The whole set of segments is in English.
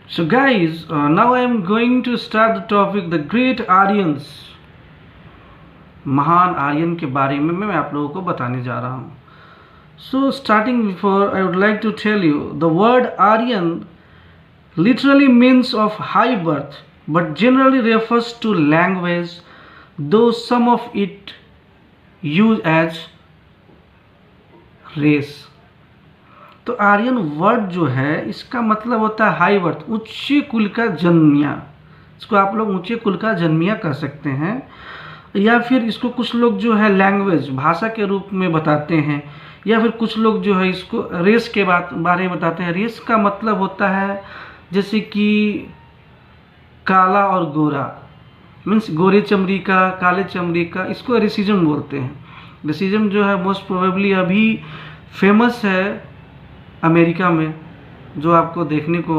So guys, now I am going to start the topic the great Aryans. महान आर्यन के बारे में मैं आप लोगों को बताने जा रहा हूँ. So starting before, I would like to tell you the word Aryan literally means of high birth, but generally refers to language, though some of it use as race. तो आर्यन वर्ड जो है इसका मतलब होता है हाई बर्थ, ऊंचे कुल का जन्मिया. इसको आप लोग ऊंचे कुल का जन्मिया कह सकते हैं, या फिर इसको कुछ लोग जो है लैंग्वेज भाषा के रूप में बताते हैं, या फिर कुछ लोग जो है इसको रेस के बारे में बताते हैं. रेस का मतलब होता है जैसे कि काला और गोरा, मीन्स गोरे चमड़ी का, काले चमड़ी का, इसको रेसिज्म बोलते हैं. रेसिज्म जो है मोस्ट प्रोबेबली अभी फेमस है अमेरिका में, जो आपको देखने को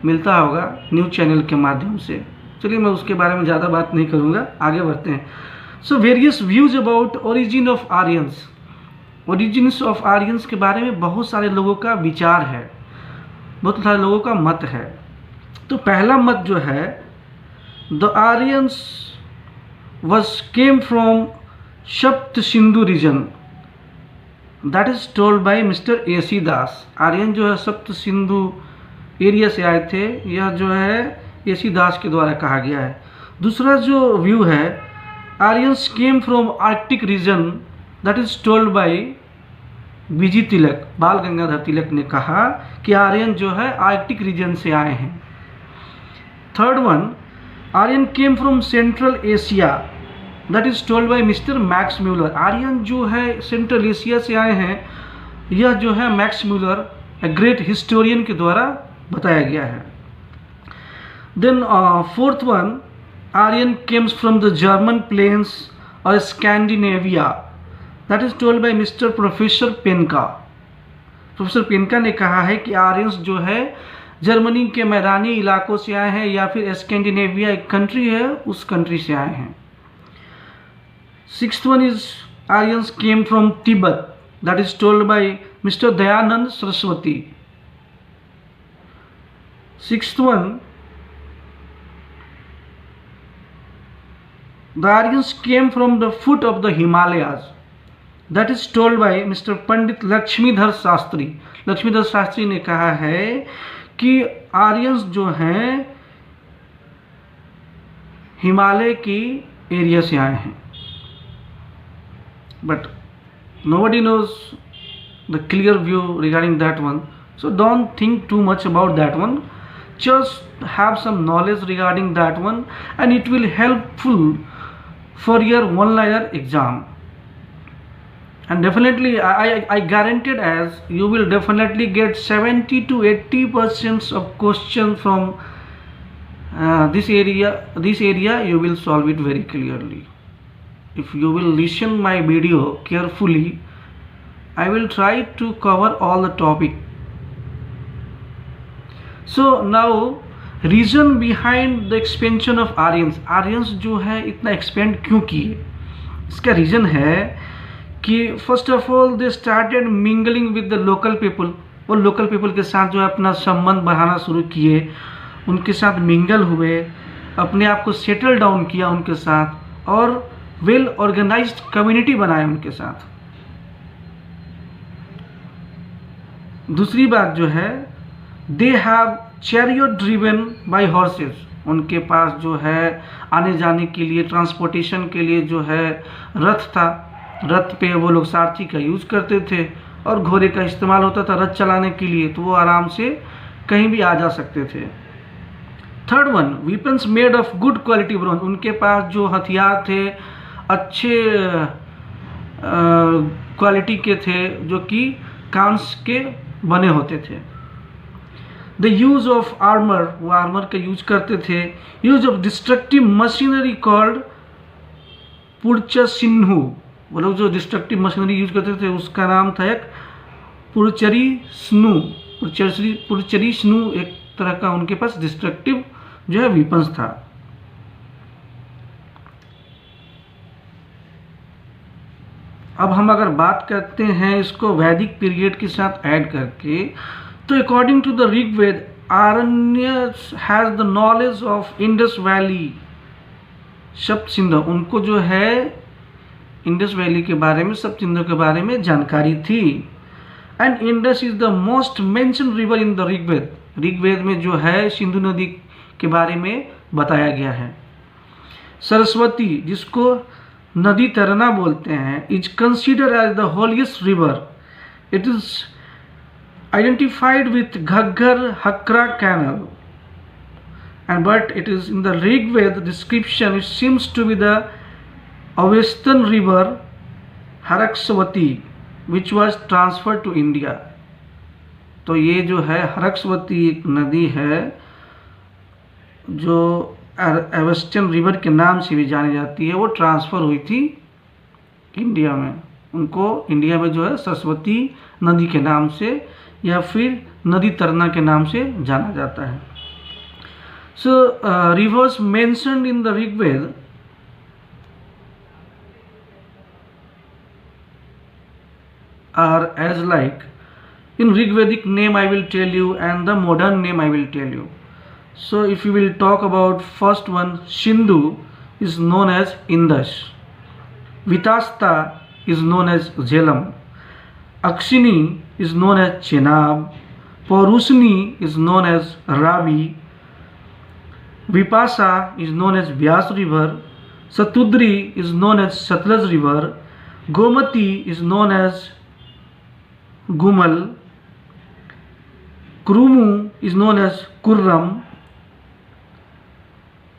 मिलता होगा न्यूज़ चैनल के माध्यम से. चलिए मैं उसके बारे में ज़्यादा बात नहीं करूँगा, आगे बढ़ते हैं. So various views about origin of Aryans. Origins of Aryans के बारे में बहुत सारे लोगों का विचार है, बहुत सारे लोगों का मत है. तो पहला मत जो है, the Aryans was came from Sapta Sindhu region, that is told by mister AC Das. Aryan जो है सप्त सिंधु एरिया से आए थे, यह जो है AC दास के द्वारा कहा गया है. दूसरा जो व्यू है, Aryans came from Arctic region, that is told bye BG तिलक. बाल गंगाधर तिलक ने कहा कि आर्यन जो है आर्कटिक रीजन से आए हैं. Third one, Aryan came from Central Asia, that is told by Mister Max Muller. Aryan जो है सेंट्रल एशिया से आए हैं, यह जो है Max Muller, a great historian के द्वारा बताया गया है. Then fourth one, Aryan comes from the German plains और Scandinavia, that is told by mister professor Penka. Professor Penka ने कहा है कि आर्यंस जो है जर्मनी के मैदानी इलाकों से आए हैं, या फिर स्कैंडिनेविया एक कंट्री है उस कंट्री से आए हैं. Sixth one is Aryans came from Tibet, that is told by Mr. Dayanand Saraswati. Sixth one, the Aryans came from the foot of the Himalayas, that is told by Mr. Pandit Lakshmidhar Shastri. Lakshmidhar Shastri ने कहा है कि Aryans जो हैं हिमालय की area से आए हैं. But nobody knows the clear view regarding that one, so don't think too much about that one. Just have some knowledge regarding that one, and it will helpful for your one-liner exam. And definitely I guaranteed as you will definitely get 70 to 80% of questions from this area you will solve it very clearly. If you will listen my video carefully, I will try to cover all the topic. So now reason behind the expansion of Aryans. Aryans जो है इतना expand क्यों किए, इसका reason है कि first of all they started mingling with the local people. वो local people के साथ जो है अपना संबंध बढ़ाना शुरू किए, उनके साथ mingle हुए, अपने आप को settle down किया उनके साथ, और वेल ऑर्गेनाइज्ड कम्युनिटी बनाए उनके साथ. दूसरी बात जो है, they have chariot driven by horses. उनके पास जो है आने जाने के लिए, ट्रांसपोर्टेशन के लिए जो है रथ था. रथ पे वो लोग सारथी का यूज करते थे, और घोड़े का इस्तेमाल होता था रथ चलाने के लिए, तो वो आराम से कहीं भी आ जा सकते थे. Third one, weapons made of good quality bronze. उनके पास जो हथियार थे अच्छे क्वालिटी के थे, जो कि कांस के बने होते थे. द यूज ऑफ आर्मर, वो आर्मर का यूज करते थे. Use of destructive machinery called पुरचसिन्हु. वो लोग जो डिस्ट्रक्टिव मशीनरी यूज करते थे उसका नाम था एक पुरचरी स्नू. पुरचरी स्नू एक तरह का उनके पास डिस्ट्रक्टिव जो है वेपन्स था. अब हम अगर बात करते हैं इसको वैदिक पीरियड के साथ ऐड करके, तो अकॉर्डिंग टू द ऋग्वेद आरण्य has the knowledge of Indus valley Sapta Sindhu, उनको जो है इंडस वैली के बारे में, सप्त सिंधु के बारे में जानकारी थी। And Indus is the most mention river in the Rigveda, Rigveda में जो है सिंधु नदी के बारे में बताया गया है। सरस्वती, जिसको नदी तैरना बोलते हैं, is consider as the holiest river. It is identified with Ghaggar Hakra canal, and but it is in the Rigved description it seems to be the Avestan river Haraksvati which was transferred to India। तो ये जो है हरक्सवती एक नदी है जो अवेस्टन river के नाम से भी जानी जाती है, वो ट्रांसफ़र हुई थी इंडिया में। उनको इंडिया में जो है सरस्वती नदी के नाम से या फिर नदी तरना के नाम से जाना जाता है। So rivers mentioned in the Rigved are as like, in Rigvedic name I will tell you and the modern name I will tell you. So if you will talk about first one, Sindhu is known as Indus, Vitasta is known as Jhelum, Akshini is known as Chenab, Paurusni is known as Ravi, Vipasa is known as Vyas river, Satudri is known as Satluj river, Gomati is known as Gumal, Krumu is known as Kurram,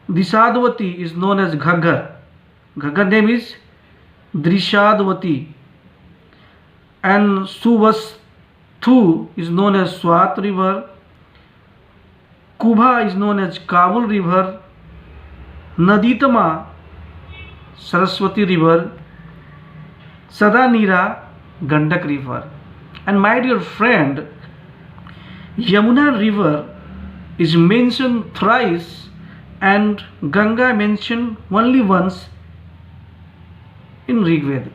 Dishadvati is known as Ghaggar. Ghaggar name is Drishadvati, and Suvasthu is known as Swat river, Kubha is known as Kabul river, Naditama Saraswati river, Sadanira Gandak river. And my dear friend, Yamuna river is mentioned thrice and Ganga mentioned only once in Rigved.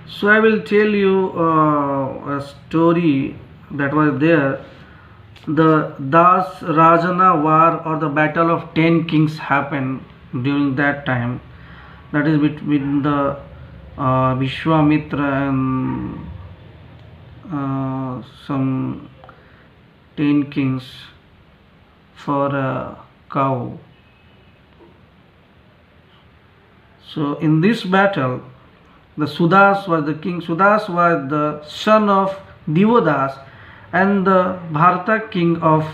So I will tell you a story that was there. The Das Rajana war or the battle of 10 kings happened during that time. That is between the Vishwamitra and some 10 kings for a cow. So in this battle, the Sudas was the king. Sudas was the son of Divodas and the Bharata king of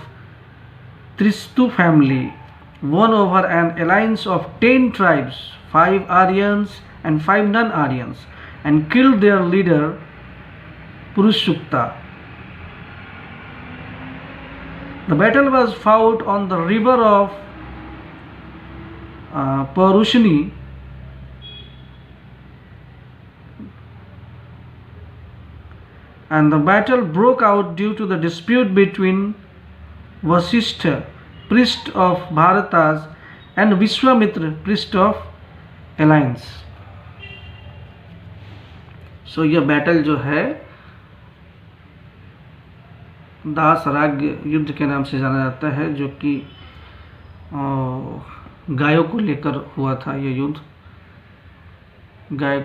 Tristu family, won over an alliance of 10 tribes, 5 Aryans and 5 non-Aryans, and killed their leader Purushukta. The battle was fought on the river of Parushni, and the battle broke out due to the dispute between Vasishtha, priest of Bharatas, and Vishwamitra, priest of Alliance. So यह battle जो है दास राज्य युद्ध के नाम से जाना जाता है, जो कि गायों को लेकर हुआ था। यह युद्ध गाय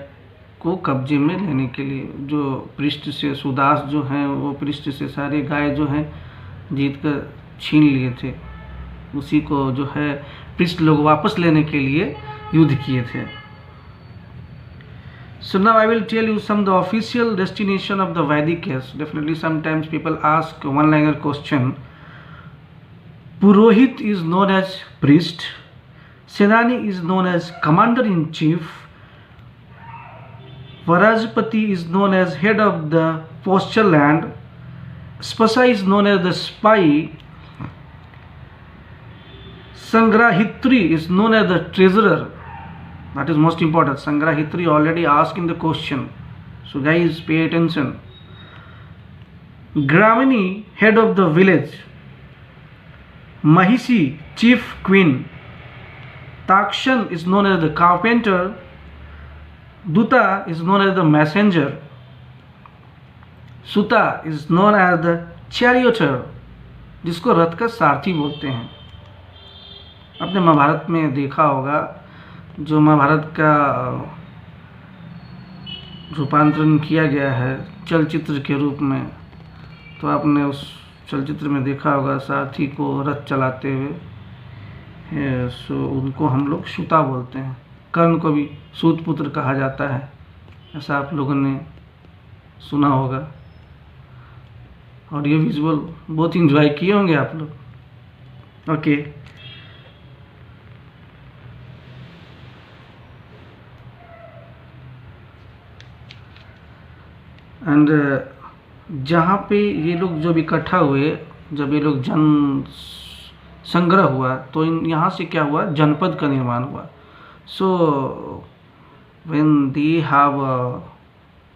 को कब्जे में लेने के लिए, जो पृष्ठ से सुदास जो हैं वो पृष्ठ से सारे गाय जो हैं जीत कर छीन लिए थे, उसी को जो है पृष्ठ लोग वापस लेने के लिए युद्ध किए थे। So now I will tell you some the official destination of the Vedic age. Definitely sometimes people ask one-liner question. Purohit is known as priest, Senani is known as commander-in-chief, Varajpati is known as head of the posture land, Spasa is known as the spy, Sangrahitri is known as the treasurer. That is most important. Sangrahitri already asked in the question. So guys, pay attention. Gramini, head of the village. Mahishi, chief queen. Takshan is known as the carpenter. Duta is known as the messenger. Suta is known as the charioteer, जिसको रथ का सारथी बोलते हैं। आपने महाभारत में देखा होगा, जो महाभारत का रूपांतरण किया गया है चलचित्र के रूप में, तो आपने उस चलचित्र में देखा होगा सारथी को रथ चलाते हुए। सो उनको हम लोग सूता बोलते हैं। कर्ण को भी सूत पुत्र कहा जाता है, ऐसा आप लोगों ने सुना होगा। ऑडियो विजुअल बहुत इंजॉय किए होंगे आप लोग। ओके, एंड जहाँ पे ये लोग जब इकट्ठा हुए, जब ये लोग जन संग्रह हुआ, तो यहाँ से क्या हुआ, जनपद का निर्माण हुआ। So when they have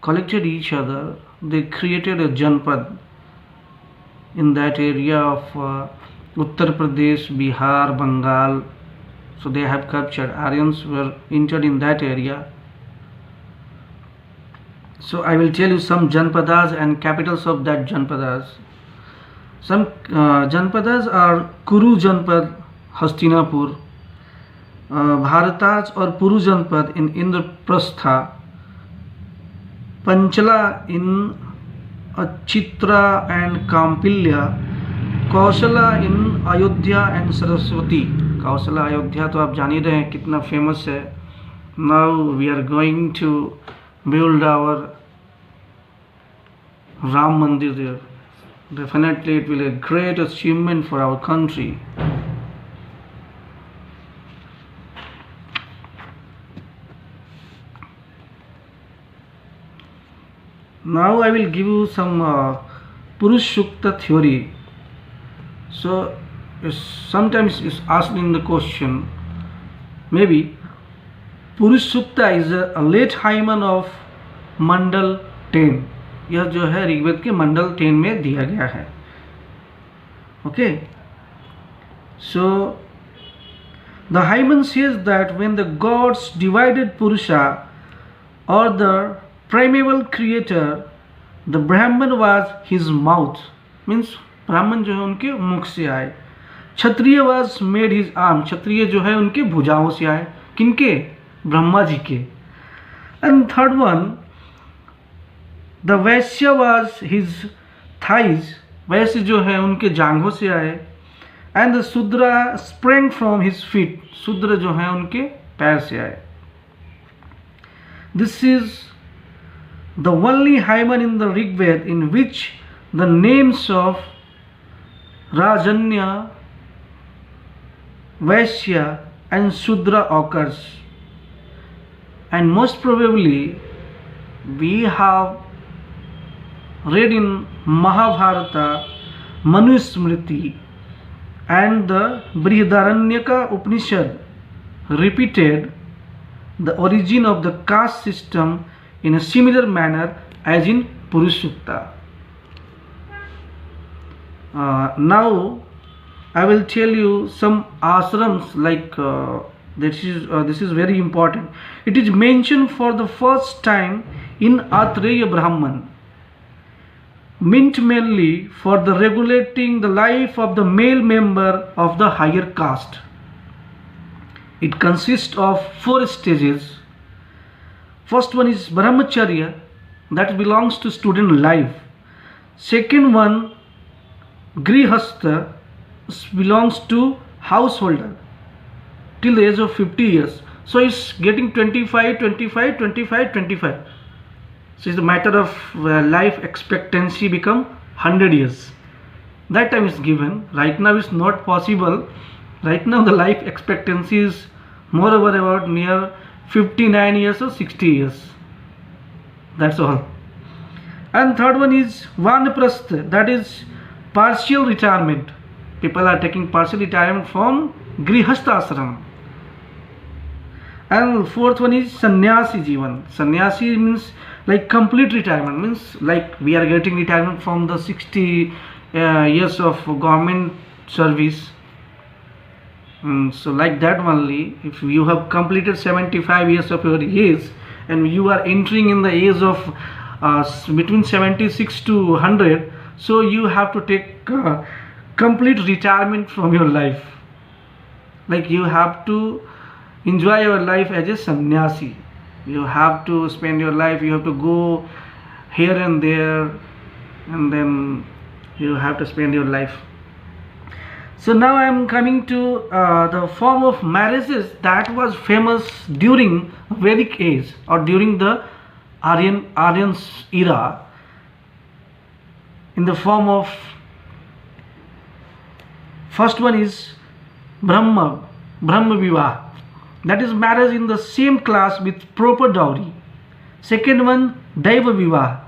collected each other, they created a janpad in that area of Uttar Pradesh, Bihar, Bengal. So they have captured, Aryans were entered in that area. So I will tell you some janpadas and capitals of that janpadas. Some janpadas are Kuru Janpad, Hastinapur, Bharataj or Puru Janpad in Indraprastha, Panchala in Chitra and Kampilya, Kaushala in Ayodhya and Saraswati. Kaushala Ayodhya तो आप जान ही रहे हैं कितना famous है। Now we are going to build our Ram mandir there. Definitely it will a great achievement for our country. Now I will give you some Purush Sukta theory. So sometimes it's asked in the question, maybe Purush Sukta is a late hymen of Mandal 10. यह जो है ऋग्वेद के मंडल 10 में दिया गया है। Okay, so the hymen says that when the gods divided Purusha or the primeval creator, the Brahman was his mouth, means ब्राह्मण जो है उनके मुख से आए। क्षत्रिय was made his arm, क्षत्रिय जो है उनके भुजाओं से आए। किनके? ब्रह्मा जी के। And third one, the Vysya was his thighs, वैश्य जो है उनके जांघों से आए। And the Shudra sprang from his feet, शूद्र जो है उनके पैर से आए। This is the only hymen in the Rig Veda in which the names of Rajanya, Vaishya and Shudra occurs. And most probably we have read in Mahabharata, Manusmriti and the Brihadaranyaka Upanishad repeated the origin of the caste system in a similar manner as in Purush Sukta. Now I will tell you some ashrams, like this is very important. It is mentioned for the first time in Atreya Brahman, meant mainly for the regulating the life of the male member of the higher caste. It consists of 4 stages. First one is Brahmacharya, that belongs to student life. Second one, Grihastha, belongs to householder till the age of 50 years. So it's getting 25, 25, 25, 25. So it's the matter of life expectancy become 100 years. That time is given. Right now it's not possible. Right now the life expectancy is moreover about near 59 years or 60 years. That's all. And third one is Vanaprastha, that is partial retirement. People are taking partial retirement from Grihastha ashram. And fourth one is Sannyasi Jivan. Sannyasi means like complete retirement, means like we are getting retirement from the 60 years of government service. So like that only, if you have completed 75 years of your age and you are entering in the age of between 76 to 100, so you have to take complete retirement from your life. Like you have to enjoy your life as a sannyasi. You have to spend your life, you have to go here and there, and then you have to spend your life. So now I am coming to the form of marriages that was famous during Vedic age or during the Aryans era, in the form of, first one is Brahma Vivah, that is marriage in the same class with proper dowry. Second one, Daiva Vivah,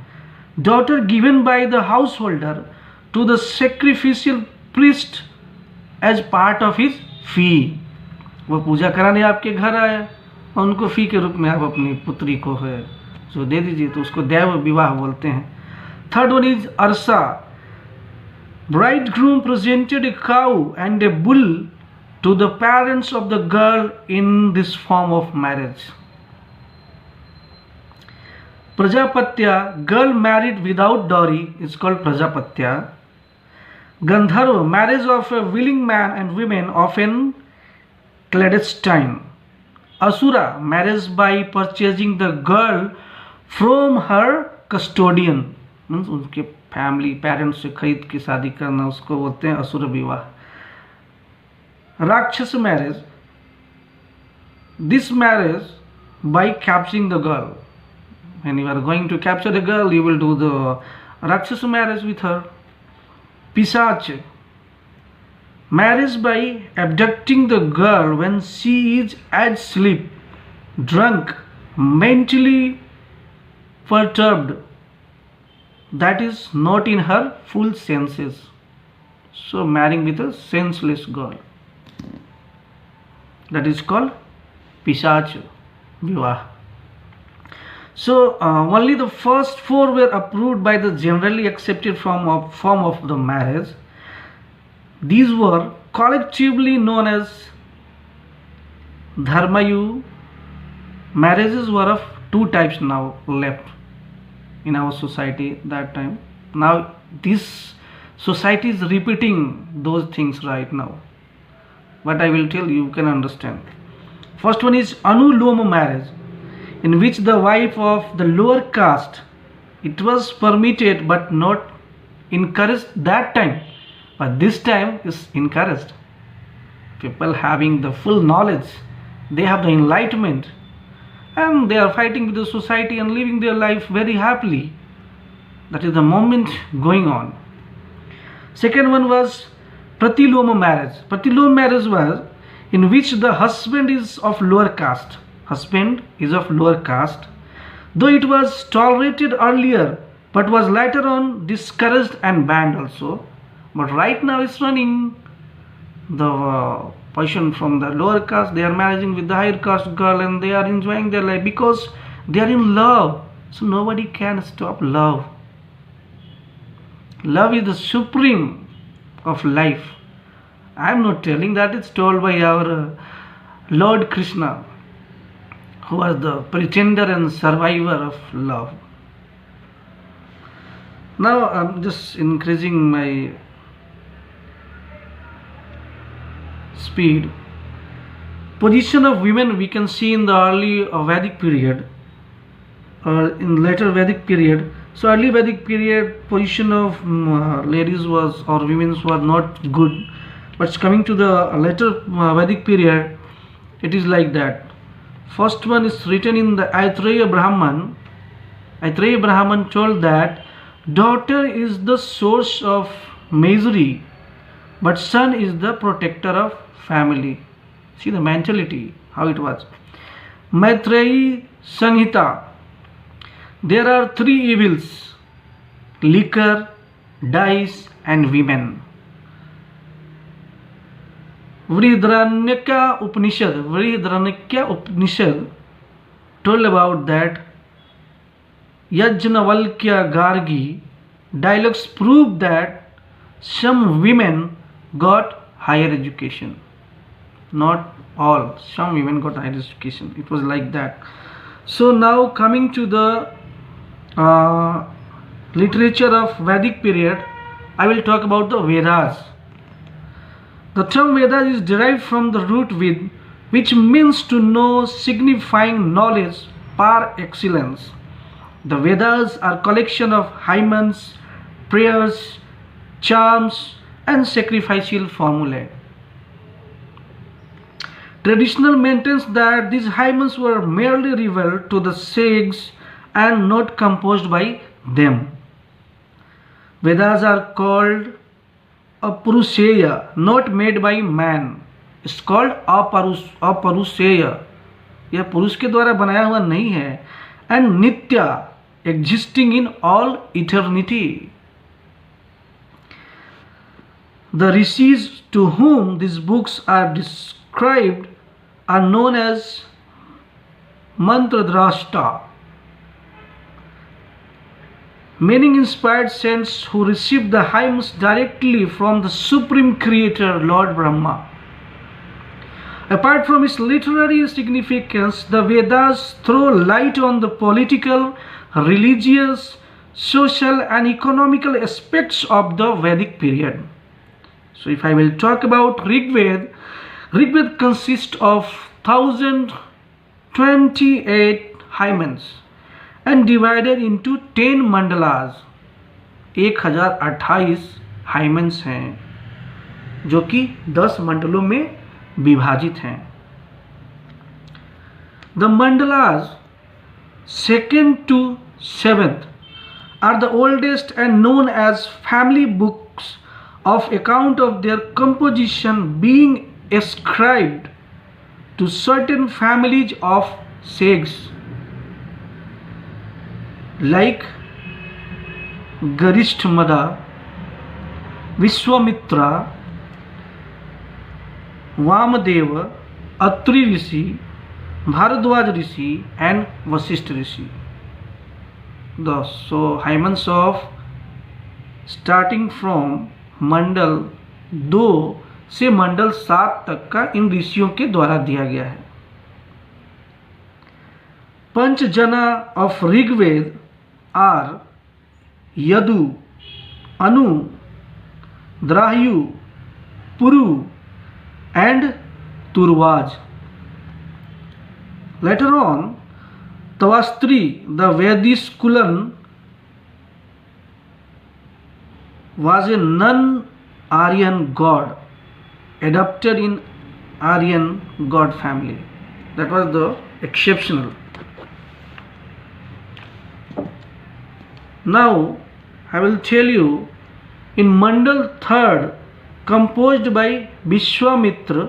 daughter given by the householder to the sacrificial priest as part of his fee. वो पूजा कराने आपके घर आया और उनको फी के रूप में आप अपनी पुत्री को है जो दे दीजिए, तो उसको दैव विवाह बोलते हैं. Third one is Arsha, bride groom presented a cow and a bull to the parents of the girl in this form of marriage. Prajapatya, girl married without dowry is called Prajapatya. Gandharva, marriage of a willing man and women, often clandestine. Asura, marriage by purchasing the girl from her custodian, means उनके family parents से खरीद के शादी करना, उसको बोलते हैं असुर विवाह. राक्षस marriage, this marriage by capturing the girl. When you are going to capture the girl, you will do the Rakshasa marriage with her. Pisach, marriage by abducting the girl when she is asleep, drunk, mentally perturbed, that is not in her full senses. So marrying with a senseless girl, that is called Pisach Vivah. So only the first four were approved by the generally accepted form of the marriage. These were collectively known as Dharmayu. Marriages were of two types now left in our society that time. Now this society is repeating those things right now. What I will tell you, you can understand. First one is Anuloma marriage, in which the wife of the lower caste, it was permitted but not encouraged that time, but this time is encouraged. People having the full knowledge, they have the enlightenment, and they are fighting with the society and living their life very happily. That is the moment going on. Second one was Pratiloma marriage. Pratiloma marriage was in which the husband is of lower caste. Husband is of lower caste, though it was tolerated earlier but was later on discouraged and banned also. But right now it's running the person from the lower caste, they are marrying with the higher caste girl and they are enjoying their life because they are in love. So nobody can stop love. Love is the supreme of life. I am not telling that, it's told by our Lord Krishna, who was the pretender and survivor of love. Now I'm just increasing my speed. Position of women we can see in the early Vedic period or in later Vedic period. So early Vedic period, position of ladies was or women were not good, but coming to the later Vedic period, it is like that. First one is written in the Aitreya Brahman. Aitreya Brahman told that daughter is the source of misery, but son is the protector of family. See the mentality, how it was. Maitreyi Sanhita. There are three evils: liquor, dice, and women. Vrihdranyakya Upanishad told about that. Yajnavalkya Gargi dialogues prove that some women got higher education. not all. Some even got higher education. It was like that. So now coming to the literature of Vedic period, I will talk about the Vedas. The term Veda is derived from the root Ved, which means to know, signifying knowledge par excellence. The Vedas are collection of hymns, prayers, charms, and sacrificial formulae. Traditional maintains that these hymns were merely revealed to the sages and not composed by them. Vedas are called Apurusheya, not made by man. It's called Apurusheya. यह पुरुष के द्वारा बनाया हुआ नहीं है. And Nitya, existing in all eternity. The rishis to whom these books are described are known as Mantradrashta, meaning inspired saints who received the hymns directly from the Supreme Creator, Lord Brahma. Apart from its literary significance, the Vedas throw light on the political, religious, social and economical aspects of the Vedic period. So if I will talk about Rig Veda consists of 1028 hymns and divided into 10 mandalas. 1028 hymns हैं जो कि 10 मंडलों में विभाजित हैं. The mandalas 2nd to 7th are the oldest and known as family books of account of their composition being ascribed to certain families of sages like Garishthmada, Vishwamitra, Vamadeva, Atri Rishi, Bharadwaj Rishi and Vasishtha Rishi. So hymns of starting from मंडल 2 से मंडल 7 तक का इन ऋषियों के द्वारा दिया गया है. Panchajana of Rigveda are Yadu, Anu, Druhyu, Puru and Turvaj. Later on, Tavastri, the Vediskulan, was a non-Aryan god adopted in Aryan god family. That was the exceptional. Now I will tell you in Mandal 3rd, composed by Vishwamitra,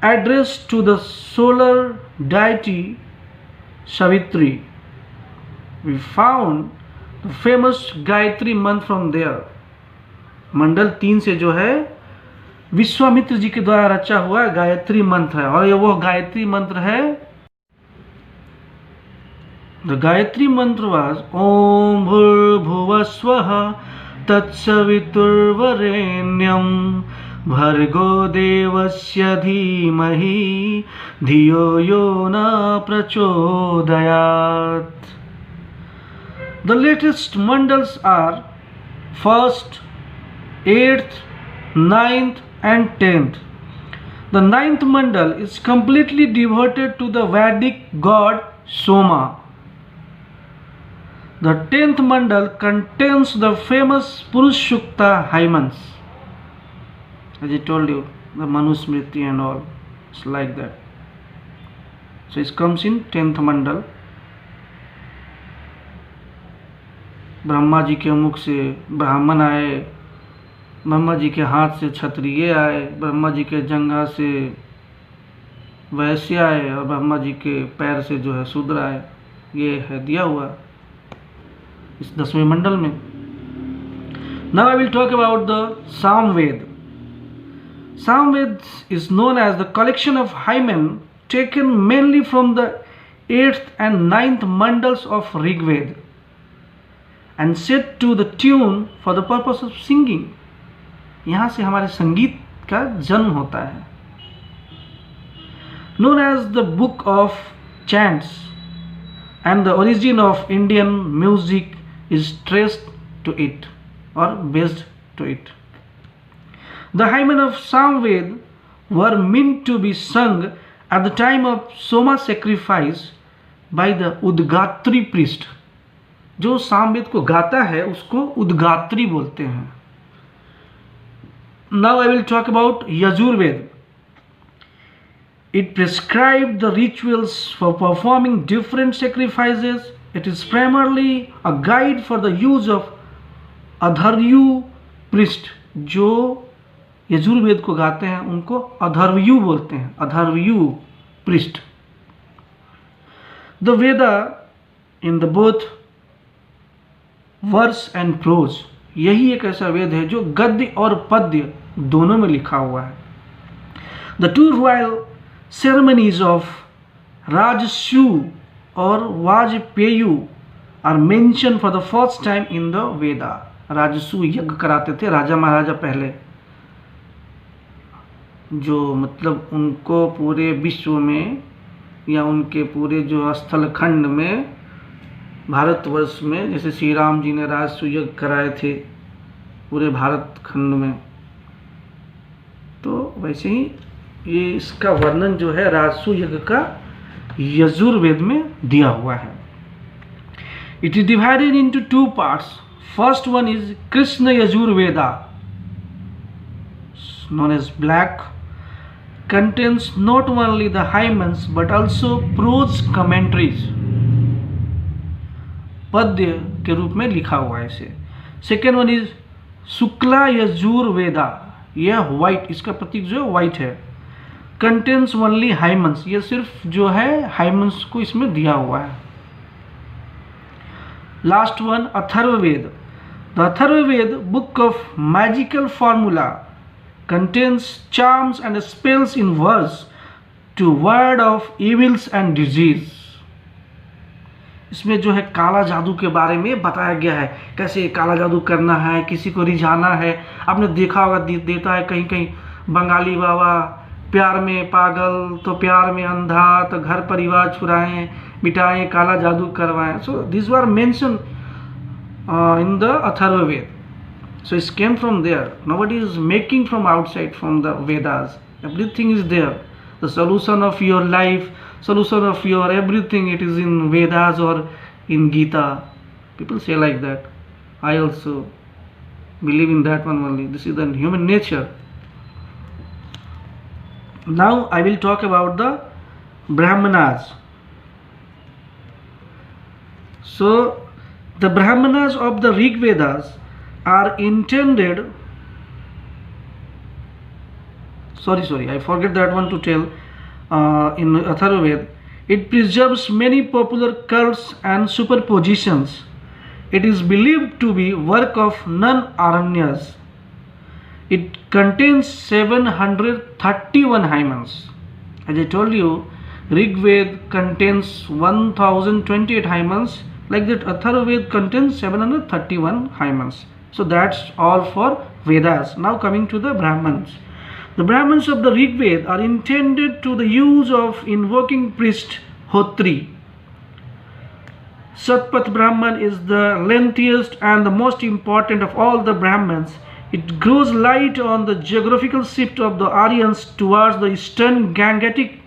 addressed to the solar deity Savitri. We found the famous Gayatri mantra from there. मंडल 3 से जो है विश्वामित्र जी के द्वारा रचा हुआ गायत्री मंत्र है और ये वो गायत्री मंत्र है. द गायत्री मंत्र वाज ओम भूर्भुवस्वः तत्सवितुर्वरेण्यं भर्गो देवस्य धीमहि धियो यो न प्रचोदयात्. The latest mandals are 1st, 8th, 9th and 10th. The 9th mandal is completely devoted to the Vedic god Soma. The 10th mandal contains the famous Purushukta hymns. As I told you, the Manusmriti and all. It's like that. So it comes in 10th mandal. Brahma ji के मुख से ब्राह्मण आए, ब्रह्मा जी के हाथ से क्षत्रिय आए, ब्रह्मा जी के जंघा से वैश्य आए और ब्रह्मा जी के पैर से जो है शूद्र आए. ये है दिया हुआ इस 10वें मंडल में. Now I will talk about the Samved. Samved is known as the collection of hymns taken mainly from the 8th and 9th mandals of Rigved and set to the tune for the purpose of singing. यहाँ से हमारे संगीत का जन्म होता है. known as the Book of Chants, and the origin of Indian music is traced to it or based to it. The hymns of Samved were meant to be sung at the time of Soma sacrifice by the उद्गात्री priest. जो सामवेद को गाता है उसको उद्गात्री बोलते हैं. Now I will talk about Yajurved. It prescribed the rituals for performing different sacrifices. It is primarily a guide for the use of अधर्यु priest. जो यजुर्वेद को गाते हैं उनको अधर्वयु बोलते हैं, अधर्वयु priest. The Veda in the both verse and prose, यही एक ऐसा वेद है जो गद्य और पद्य दोनों में लिखा हुआ है. The two royal ceremonies of Rajsu और Vajpayu are mentioned for the first time in the Veda. राजसु यज्ञ कराते थे राजा महाराजा पहले, जो मतलब उनको पूरे विश्व में या उनके पूरे जो स्थल खंड में भारतवर्ष में, जैसे श्री राम जी ने राजसु यज्ञ कराए थे पूरे भारत खंड में, तो वैसे ही ये इसका वर्णन जो है राजसु यज्ञ का यजुर्वेद में दिया हुआ है. It is divided into two parts. First one is Krishna Yajurveda, known as black, contains not only the hymns but also prose commentaries. पद्य के रूप में लिखा हुआ है इसे. Second one is Shukla Yajurveda, यह व्हाइट, इसका प्रतीक जो है व्हाइट है. कंटेन्स ओनली हाइमन्स, ये सिर्फ जो है हाइमन्स को इसमें दिया हुआ है. Last one Atharvaveda. The Atharvaveda book of magical formula contains charms and spells in verse to ward off evils and disease. इसमें जो है काला जादू के बारे में बताया गया है, कैसे काला जादू करना है, किसी को रिझाना है. आपने देखा होगा देता है कहीं कहीं बंगाली बाबा, प्यार में पागल तो प्यार में अंधा, तो घर परिवार छुड़ाएं मिटाएं काला जादू करवाएं. So this were mention in the Atharvaveda. So it came from there. Nobody is making from outside, from the Vedas. Everything is there. The solution of your life, solution of your everything, it is in Vedas or in Gita. People say like that. I also believe in that one only. This is the human nature. Now I will talk about the Brahmanas. So the Brahmanas of the Rig Vedas are intended, sorry, I forget that one to tell. In Atharvaved, it preserves many popular cults and superpositions. It is believed to be work of non-Aranyas. It contains 731 hymns. As I told you, Rig Ved contains 1028 hymns. Like that, Atharvaved contains 731 hymns. So that's all for Vedas. Now coming to the Brahmans. The Brahmans of the Rig Veda are intended to the use of invoking priest Hotri. Satpat Brahman is the lengthiest and the most important of all the Brahmans. It grows light on the geographical shift of the Aryans towards the eastern Gangetic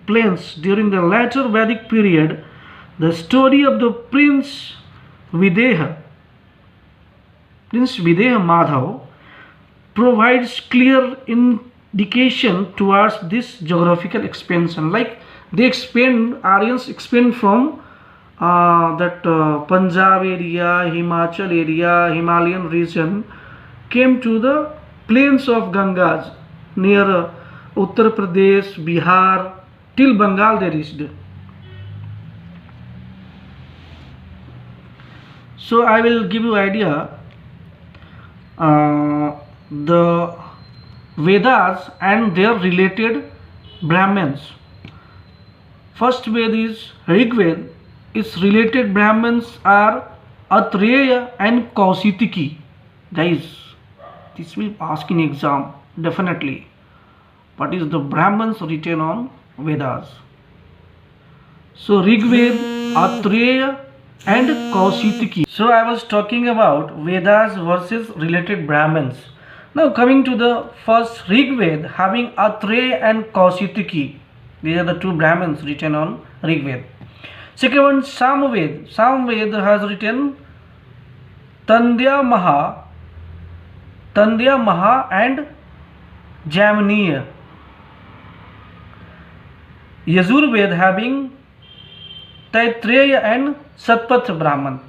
plains during the later Vedic period. The story of the Prince Videha Madhav provides clear indication towards this geographical expansion. Like they Aryans expand from that Punjab area, Himachal area, Himalayan region, came to the plains of Gangas near Uttar Pradesh, Bihar, till Bengal they reached. So I will give you idea. The Vedas and their related Brahmins. First Ved is Rig Ved. Its related Brahmins are Atreya and Kausitiki. Guys, this will ask in exam definitely. What is the Brahmins written on Vedas. So Rigved, Atreya and Kausitiki. So I was talking about Vedas versus related Brahmins. Now coming to the first Rigved having Atreya and Kausitiki. These are the two Brahmins written on Rigved. Second one Samved. Samved has written Tandya Maha and Jamniya. Yajurved having Taittreya and Satpath Brahman.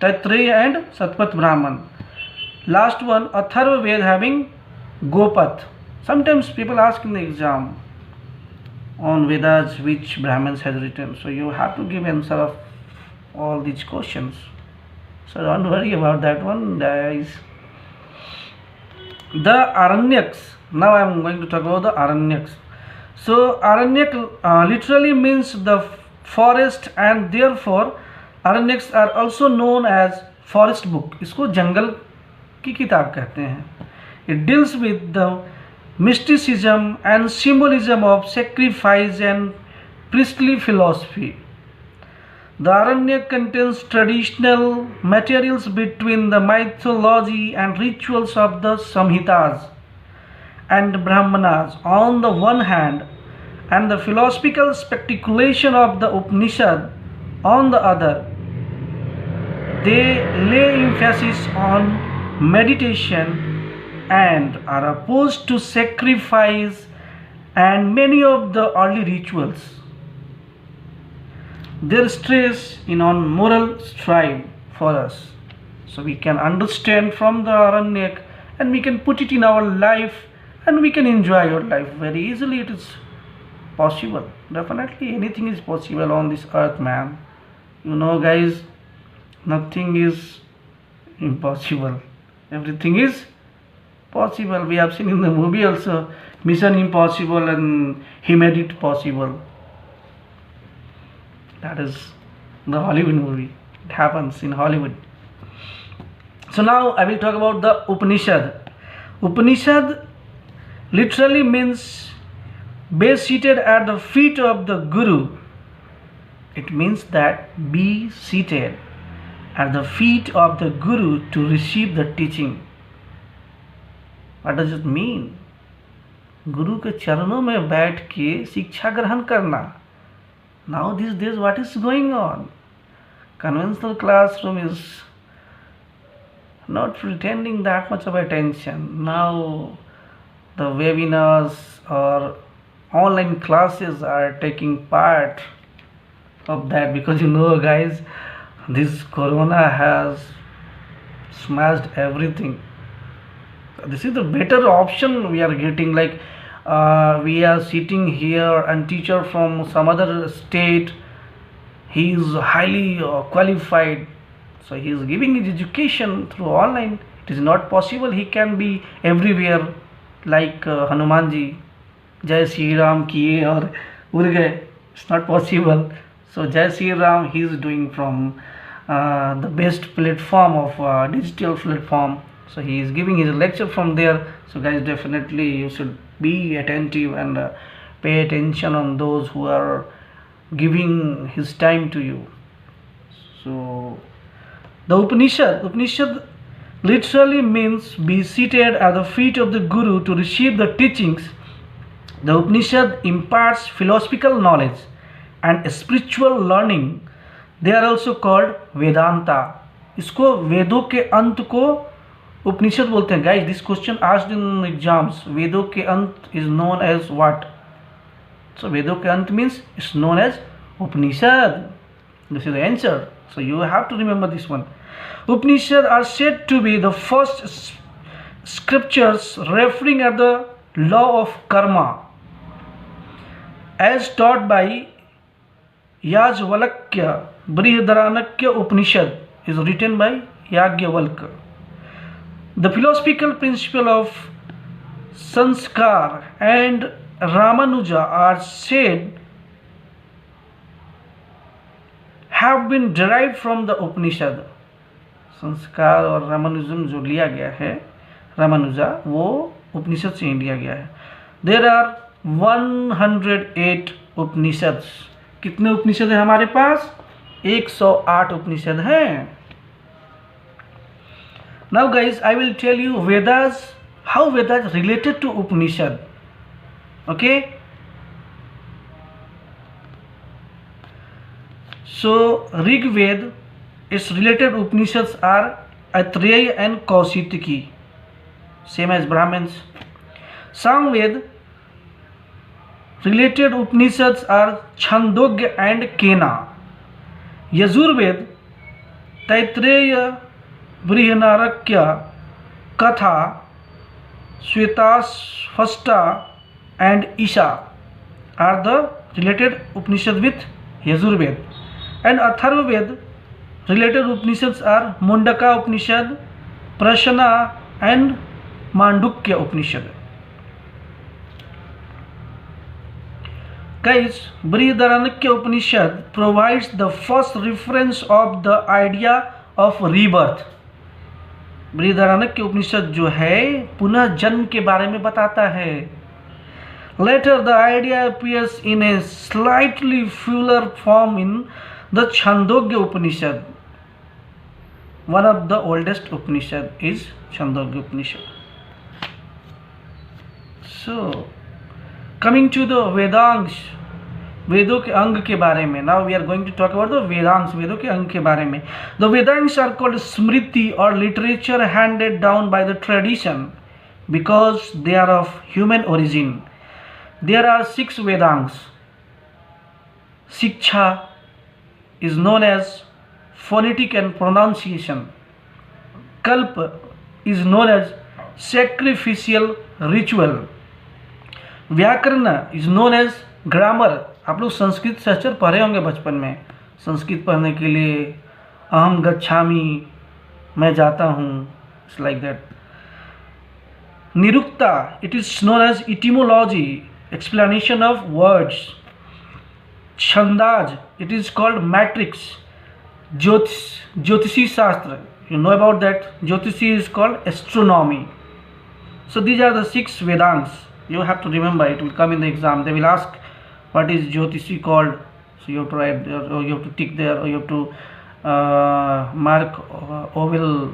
Last one Atharva Ved having Gopath. Sometimes people ask in the exam on Vedas which Brahmins has written. So you have to give answer of all these questions. So don't worry about that one, guys. The Aranyaks. Now I am going to talk about the Aranyaks. So Aranyak literally means the forest, and therefore Aranyaks are also known as forest book. इसको जंगल की किताब कहते हैं. It deals with the mysticism and symbolism of sacrifice and priestly philosophy. The Aranyak contains traditional materials between the mythology and rituals of the Samhitas and Brahmanas on the one hand, and the philosophical speculation of the Upanishad on the other. They lay emphasis on meditation and are opposed to sacrifice and many of the early rituals. Their stress on moral strive for us, so we can understand from the Aranyak and we can put it in our life and we can enjoy your life very easily. It is possible. Definitely anything is possible on this earth, man. You know, guys, nothing is impossible. Everything is possible. We have seen in the movie also Mission Impossible, and he made it possible. That is the Hollywood movie. It happens in Hollywood. So now I will talk about the Upanishad. Upanishad literally means be seated at the feet of the Guru. It means that be seated at the feet of the Guru to receive the teaching. What does it mean? गुरु के चरणों में बैठ के शिक्षा ग्रहण करना. Now these days what is going on? Conventional classroom is not pretending that much of attention. Now the webinars or online classes are taking part of that, because you know, guys, this corona has smashed everything. This is the better option we are getting. Like we are sitting here and teacher from some other state, he is highly qualified, so he is giving his education through online. It is not possible he can be everywhere like Hanumanji, Jai Shri Ram kiye aur उड़ गए. It's not possible. So Jai Shri Ram he is doing from the best platform of digital platform. So he is giving his lecture from there. So guys, definitely you should be attentive and pay attention on those who are giving his time to you. So the Upanishad literally means be seated at the feet of the Guru to receive the teachings. The Upanishad imparts philosophical knowledge and spiritual learning. They are also called Vedanta. इसको वेदों के अंत को उपनिषद बोलते हैं. Guys, this question asked in exams. वेदों के अंत is known as what? So वेदों के अंत means it's known as Upanishad. This is the answer. So you have to remember this one. Upanishad are said to be the first scriptures referring at the law of karma, as taught by Yajnavalkya. Brihadaranyaka Upanishad is written by Yajnavalkya. The philosophical principle of Sanskar and Ramanuja are said have been derived from the Upanishad. संस्कार और रामानुजम जो लिया गया है रामानुजा, वो उपनिषद से ही लिया गया है. There are 108 उपनिषद। कितने उपनिषद है हमारे पास? 108 उपनिषद हैं। Now guys I will tell you Vedas, how Vedas related to Upanishad. Okay, so Rigveda, its related Upanishads are Aitreya and Kausitiki, same as Brahmins. Samved related Upanishads are Chandogya and Kena. Yajurved Taitreya, Brihadaranyaka, Katha, Shvetasvasta and Isha are the related Upanishads with Yajurved. And Atharvaved related Upanishads are Mundaka Upanishad, Prashana and Mandukya Upanishad. Guys, Brihadaranyaka Upanishad provides the first reference of the idea of rebirth. Brihadaranyaka Upanishad जो है पुनः जन्म के बारे में बताता है। Later the idea appears in a slightly fuller form in the Chandogya Upanishad. One of the oldest Upanishad is Chandogya Upanishad. So, coming to the Vedangs, वेदों के अंग के बारे में. Now we are going to talk about the Vedangs, वेदों के अंग के बारे में. The Vedangs are called Smriti or literature handed down by the tradition because they are of human origin. There are 6 Vedangs. Shiksha is known as phonetic and pronunciation. Kalpa is known as sacrificial ritual. व्याकरण is known as grammar. आप लोग संस्कृत शास्त्र पढ़े होंगे बचपन में. संस्कृत पढ़ने के लिए अहम गच्छामि, मैं जाता हूँ, it's like that. Nirukta, it is known as etymology, explanation of words. छंदाज, it is called matrix. Jyotishi Shastra, you know about that. Jyotishi is called astronomy. So these are the 6 Vedangs. You have to remember, it will come in the exam. They will ask what is Jyotishi called. So you have to write there, or you have to tick there, or you have to mark oval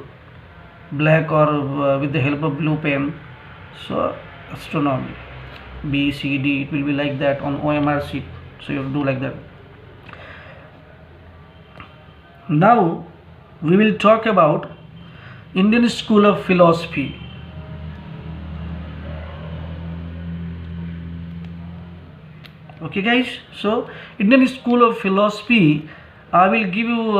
black or with the help of blue pen. So astronomy, B, C, D, it will be like that on OMR sheet. So you have to do like that. Now we will talk about Indian School of Philosophy. Okay guys, so Indian School of Philosophy, I will give you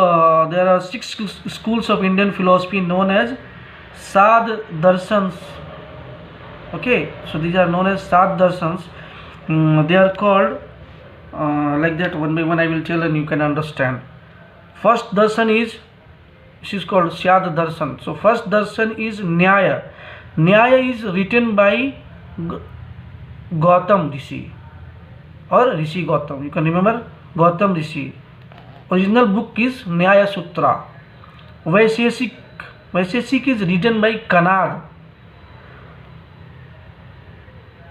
there are 6 schools of Indian philosophy known as Sad Darshans. Okay, so these are known as Sad Darshans. They are called like that. One by one I will tell and you can understand. First darshan is, this is called Syad Darshan. So first darshan is Nyaya. Nyaya is written by Gautam Rishi or Rishi Gautam. You can remember Gautam Rishi. Original book is Nyaya Sutra. Vaisheshik is written by Kanad.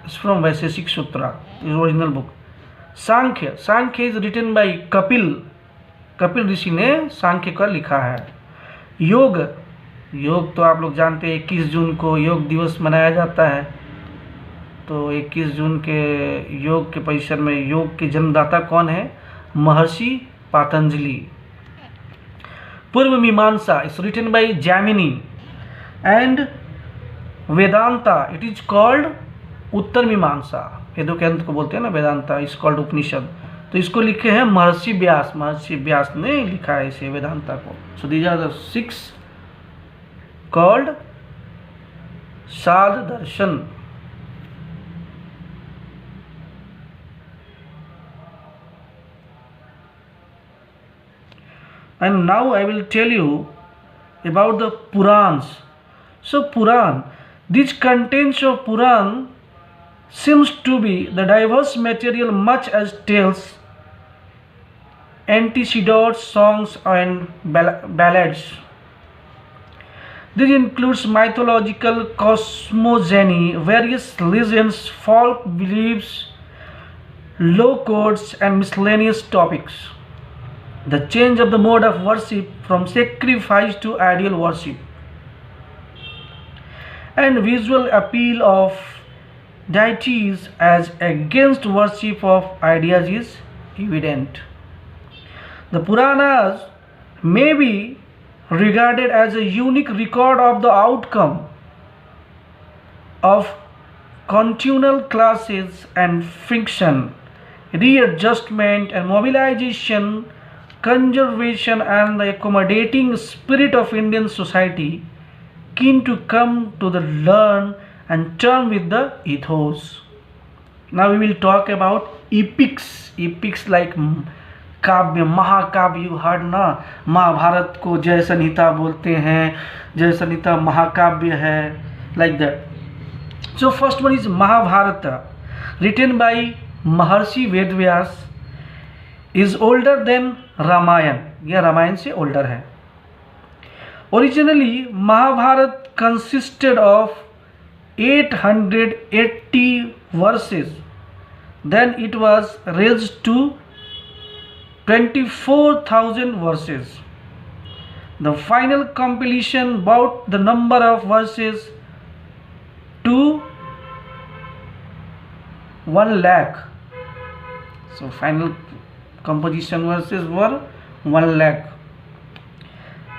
It's from Vaisheshik Sutra. Is original book. Sankhya is written by Kapil. Kapil ऋषि ने सांख्य का लिखा है. योग तो आप लोग जानते हैं 21 जून को योग दिवस मनाया जाता है. तो 21 जून के योग के परिसर में योग के जन्मदाता कौन है? महर्षि Patanjali. Purva Mimamsa is written by Jaimini. And Vedanta it is called Uttara Mimamsa. वेदों के अंत को बोलते हैं ना वेदांता, इज कॉल्ड उपनिषद. तो इसको लिखे हैं महर्षि व्यास. महर्षि व्यास ने लिखा है इसे वेदांता को. So these are the 6 called Shad Darshan. And now I will tell you about the Purans. So Puran, these contents of Puran seems to be the diverse material much as tales, antecedents, songs and ballads. This includes mythological cosmogony, various legends, folk beliefs, law codes, and miscellaneous topics. The change of the mode of worship from sacrifice to ideal worship, and visual appeal of deities as against worship of ideas is evident. The Puranas may be regarded as a unique record of the outcome of continual classes and friction, readjustment and mobilization, conservation and the accommodating spirit of Indian society, keen to come to the learn and turn with the ethos. Now we will talk about epics. Epics like काव्य, महाकाव्य. You heard ना, महाभारत को जय संहिता बोलते हैं, जय संहिता महाकाव्य है, like that. So first one is Mahabharata, written by Maharshi Vedvyas, is older than Ramayana. यह रामायण से older है. Originally Mahabharata consisted of 880 verses. Then it was raised to 24,000 verses. The final compilation brought the number of verses to 1 lakh. So final composition verses were 1 lakh.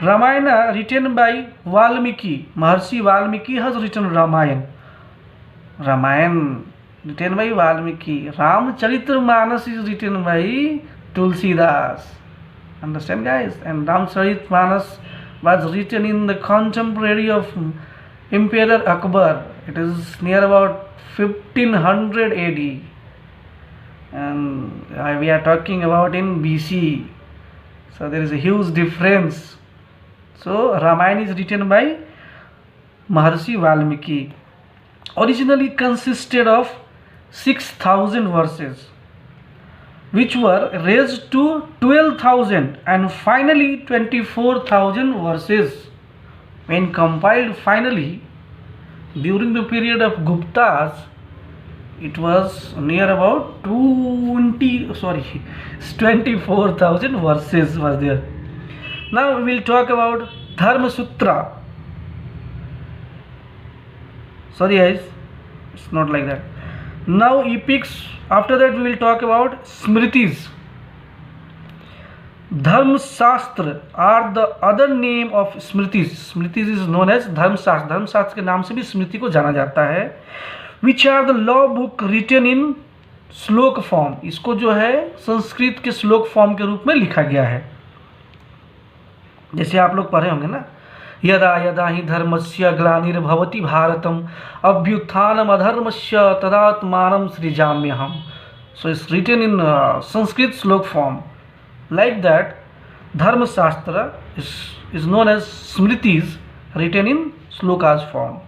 Ramayana, written by Valmiki, Maharshi Valmiki has written Ramayana. Ramayana written by Valmiki. Ramcharitmanas is written by Tulsidas. Understand, guys? And Ramcharitmanas was written in the contemporary of Emperor Akbar. It is near about 1500 AD, and we are talking about in BC. So there is a huge difference. So Ramayana is written by Maharshi Valmiki. Originally consisted of 6,000 verses, which were raised to 12,000 and finally 24,000 verses. When compiled finally during the period of Guptas, it was near about 24,000 verses was there. Now we will talk about Dharma Sutra. Sorry guys, it's not like that. Now epics. After that we will talk about Smritis. Dharma Shastra are the other name of Smritis. Smritis is known as Dharma Shastra. Dharma Shastra के नाम से भी स्मृति को जाना जाता है. Which are the law book written in श्लोक form. इसको जो है संस्कृत के श्लोक फॉर्म के रूप में लिखा गया है. जैसे आप लोग पढ़े होंगे ना, यदा यदा हि धर्मस्य ग्लानिर्भवति Bharatam अभ्युत्थानम अधर्मस्य तदात्मानं सृजाम्यहम्. So it's written in Sanskrit श्लोक form. Like that, Dharma Shastra is known as Smritis, written in Slokas form.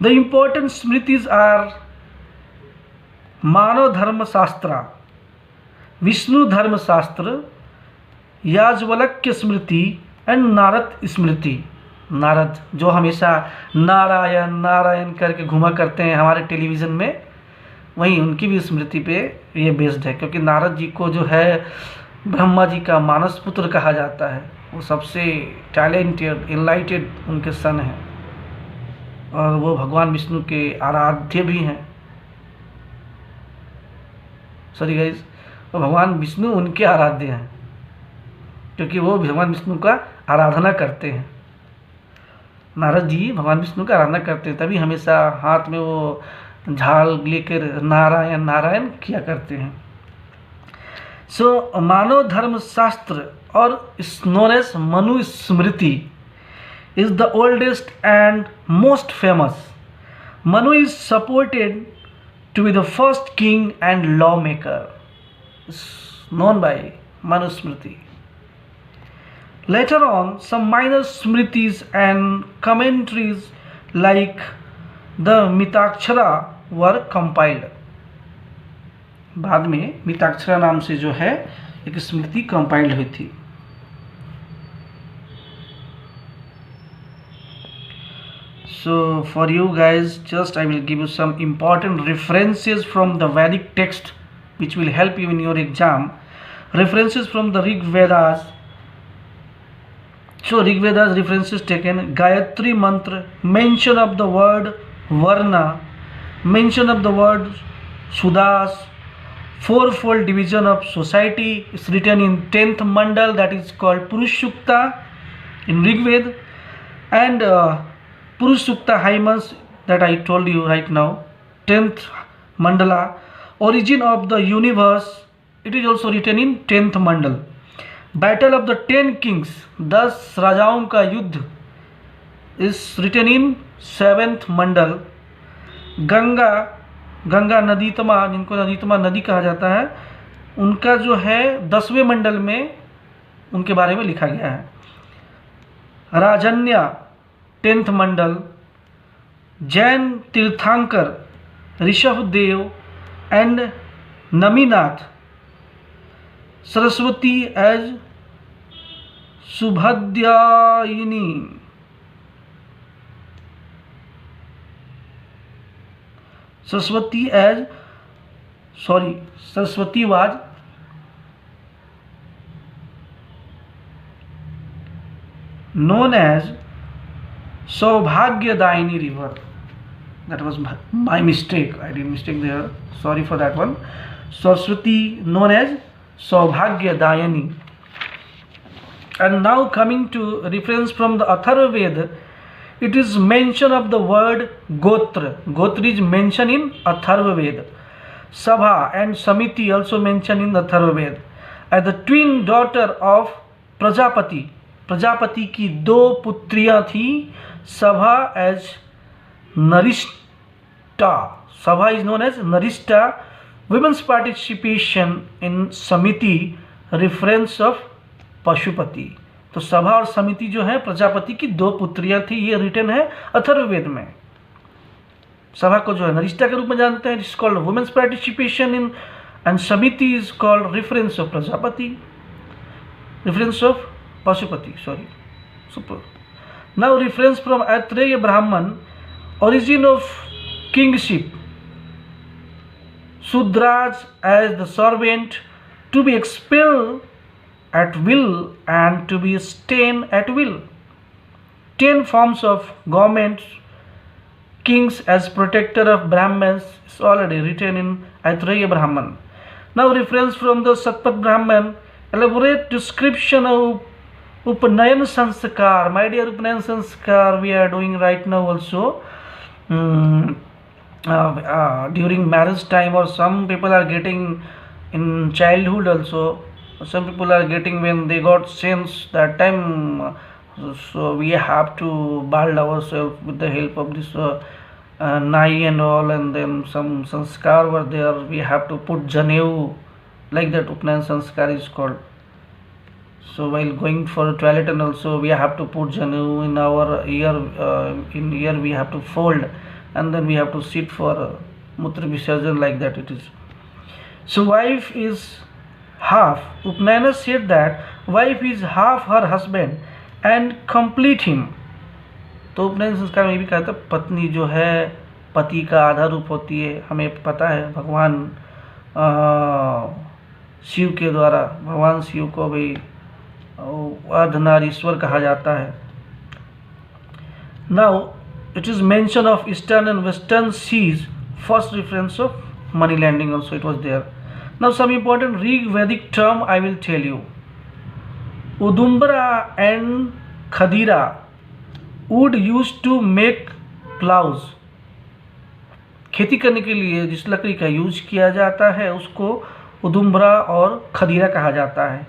The important Smritis are Mano Dharma Shastra, Vishnu Dharma Shastra, Yajnavalkya Smriti and Narada Smriti. Narada जो हमेशा नारायण नारायण करके घुमा करते हैं हमारे टेलीविज़न में, वहीं उनकी भी स्मृति पे ये बेस्ड है, क्योंकि नारद जी को जो है ब्रह्मा जी का मानस पुत्र कहा जाता है. वो सबसे टैलेंटेड इनलाइटेड उनके सन हैं और वो भगवान विष्णु के आराध्य भी हैं. सॉरी गाइस, वो भगवान विष्णु उनके आराध्य हैं क्योंकि वो भगवान विष्णु का आराधना करते हैं. नारद जी भगवान विष्णु का आराधना करते हैं, तभी हमेशा हाथ में वो झाल लेकर नारायण नारायण किया करते हैं. सो मानव धर्म शास्त्र और known as Manu Smriti is the oldest and most famous. Manu is supported to be the first king and lawmaker. It's known by Manu Smriti. Later on, some minor Smritis and commentaries like the Mitakshara were compiled. बाद में मिताक्षरा नाम से जो है एक स्मृति compiled हुई थी. So for you guys, just I will give you some important references from the Vedic text which will help you in your exam. References from the Rig Vedas. So Rig Vedas references taken: Gayatri Mantra, mention of the word Varna, mention of the word Sudas, fourfold division of society is written in 10th mandal, that is called Purush Sukta in Rig Veda, and Purush Sukta hymns that I told you right now, 10th mandala. Origin of the universe, it is also written in 10th mandal. Battle of the 10 kings, 10 राजाओं का युद्ध, is written in 7th मंडल. गंगा, गंगा नदीतमा, जिनको नदीतमा नदी कहा जाता है, उनका जो है 10वें मंडल में उनके बारे में लिखा गया है. राजन्या 10th Mandala. Jain Tirthankara Rishabhdev and Naminath. Saraswati as Saubhagyadayini. Saraswati as Saraswati was known as Saubhagyadayini river. That was my mistake. I did mistake there. Sorry for that one. Saraswati known as Saubhagyadayini. And now coming to reference from the Atharva Veda, it is mention of the word Gotra. Gotra is mentioned in Atharva Veda. Sabha and Samiti also mentioned in the Atharva Veda. As the twin daughter of Prajapati. Prajapati की दो पुत्रियां थी, Sabha as Narishta. Sabha is known as Narishta. Women's participation in Samiti reference of Pashupati. तो सभा और समिति जो है प्रजापति की दो पुत्रियां थी, ये रिटर्न है अथर्ववेद में. सभा को जो है नरिष्टा के रूप में जानते हैं, it's called women's participation in, and Samiti is called reference of Prajapati, reference of Pashupati, sorry. Super. Now reference from Aitreya Brahman, origin of kingship. Sudraj as the servant, to be expelled at will and to be stained at will. 10 forms of government, kings as protector of Brahmins is already written in Aitreya Brahman. Now reference from the Satpat Brahman, elaborate description of Upanayan Sanskar. My dear, Upanayan Sanskar we are doing right now also during marriage time, or some people are getting in childhood also. Some people are getting when they got sense that time. So we have to bald ourselves with the help of this nai and all, and then some sanskar were there. We have to put janeu, like that Upanayan Sanskar is called. So while going for a toilet and also we have to put janeu in our ear, in ear we have to fold, and then we have to sit for mutra visarjan, like that it is. So wife is half. Upnayana said that wife is half her husband and complete him. तो उपनयन संस्कार में भी कहा था पत्नी जो है पति का आधा रूप होती है. हमें पता है भगवान शिव के द्वारा, भगवान शिव को भी अर्धनारीश्वर कहा जाता है. Now it is mention of eastern and western seas. First reference of money lending also it was there. Now some important Rig Vedic term I will tell you. Udumbra and Khadira wood used to make plows. खेती करने के लिए जिस लकड़ी का use किया जाता है उसको उदुम्बरा और खदीरा कहा जाता है.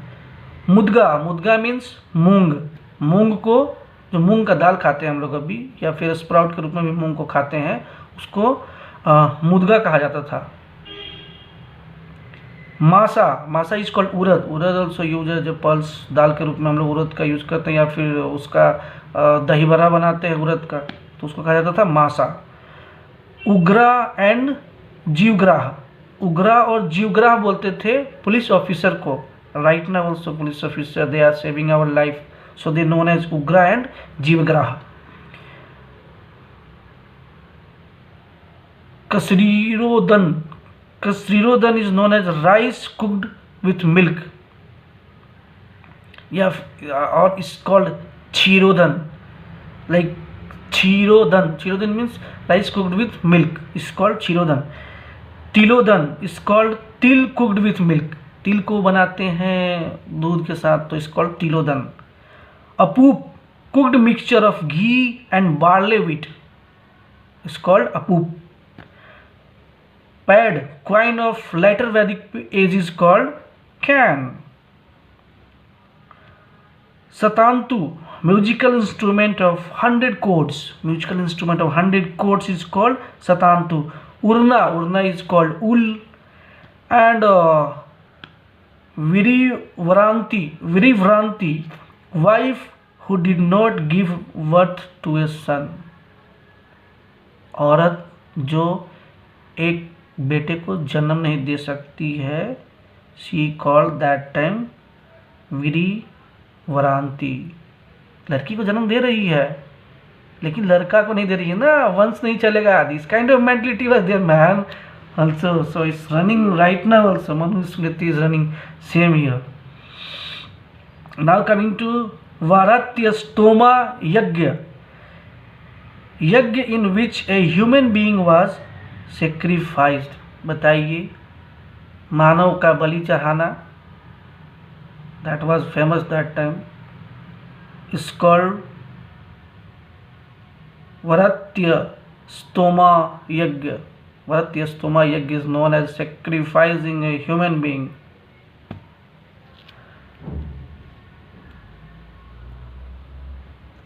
मुदगा, मुदगा मीन्स मूंग. मूंग को, जो मूंग का दाल खाते हैं हम लोग अभी, या फिर स्प्राउट के रूप में भी मूंग को खाते हैं, उसको मुदगा कहा जाता था. मासा, मासा is called urad. Urad also use है जो पल्स दाल के रूप में हम लोग उड़द का यूज करते हैं, या फिर उसका दही बड़ा बनाते हैं उड़द का, तो उसको कहा जाता था मासा. उग्रा एंड जीवग्राह. उग्रा और जीवग्राह बोलते थे पुलिस ऑफिसर को. Right now also police officer, they are saving our life, so they known as Ugra and Jeevagraha. Kasrirodan, Kshirodhan is known as rice cooked with milk. Yeah, or it's called Chirodhan. Like Chirodhan. Chirodhan means rice cooked with milk. It's called Chirodhan. Tilodhan is called तिल cooked with milk. तिल को बनाते हैं दूध के साथ, तो is called Tilodan. Apupa cooked mixture of ghee and barley wheat is called apoop. Pad coin of later Vedic age is called can. Satantu musical instrument of 100 chords. Musical instrument of 100 chords is called satantu. Urna is called ul. And Virivranti, wife who did not give birth to a son. औरत जो एक बेटे को जन्म नहीं दे सकती है, she called that time विरिवरांति. लड़की को जन्म दे रही है लेकिन लड़का को नहीं दे रही है ना, वंश नहीं चलेगा. This kind of mentality was there man also. So it's running right now also. Manu Smriti is running same here. Now coming to Varatyastoma Yagya. Yagya in which a human being was sacrificed. बताइए, मानव का बलि चढ़ाना, that was famous that time, is called Varatyastoma Yagya. Varatyastoma Yagya is known as sacrificing a human being.